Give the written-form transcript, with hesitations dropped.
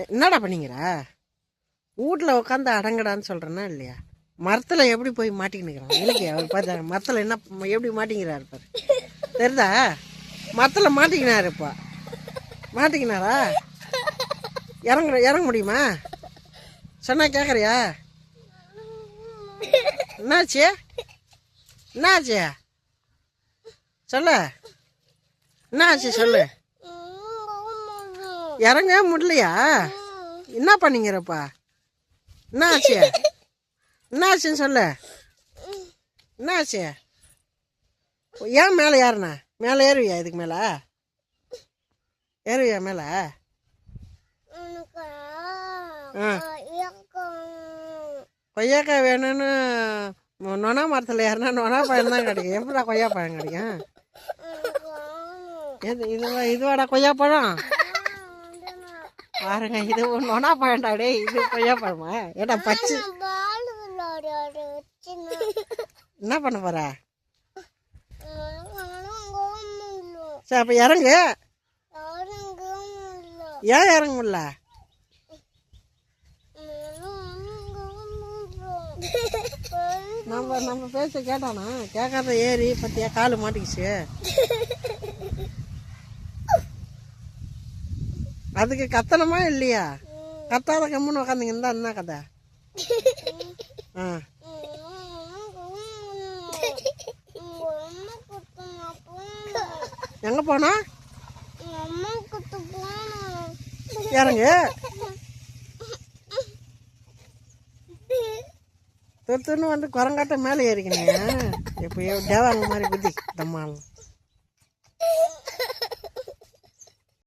என்னடா பண்ணிங்கிற? வீட்டில் உட்காந்து அடங்கடான்னு சொல்கிறேன்னா இல்லையா? மரத்தில் எப்படி போய் மாட்டிக்கினுக்கிறான் இல்லைக்கு? அவர் பார்த்தா மரத்தில் என்ன எப்படி மாட்டிங்கிறாரு பாரு, தெரியுதா? மரத்தில் மாட்டிக்கினாரு. இப்போ மாட்டிக்கினாரா? இறங்க முடியுமா? சொன்னா கேட்குறியா? என்னாச்சு? என்னாச்சு சொல்லு, என்னாச்சு சொல்லு. இறங்க முடியலையா? என்ன பண்ணிங்கிறப்பா? என்னாச்சு? என்னாச்சுன்னு சொல்லு. என்னாச்சு? ஏன் மேலே ஏறினா? மேலே ஏறுவியா? இதுக்கு மேலே ஏறுவியா? மேலே கொய்யாக்காய் வேணும்னு நொனா மரத்தில் ஏறினா நொனா பழம் தான் கிடைக்கும். எப்படா கொய்யா பழம் கிடைக்கும்? இதுவாடா கொய்யா பழம்? பாருங்க, இது நொனா பழம்டாடே. இது கொய்யா பழமா? ஏடா பச்சை என்ன பண்ண போற? சரி, அப்போ இறங்கு. ஏன் இறங்க முடியல? நம்ம பேச கேட்டானா? கேட்காத ஏறி பத்தியா காலு மாட்டிக்கிச்சு. அதுக்கு கத்தனமா இல்லையா? கத்தாத கம்முன்னு உக்காந்துங்க. இருந்தா என்ன கதை? எங்க போனா? இறங்கு. தொத்துன்னு வந்து குரங்காட்ட மேலே ஏறிக்கினேன். இப்போ தேவாங்க மாதிரி புத்தி தம்மாலும்.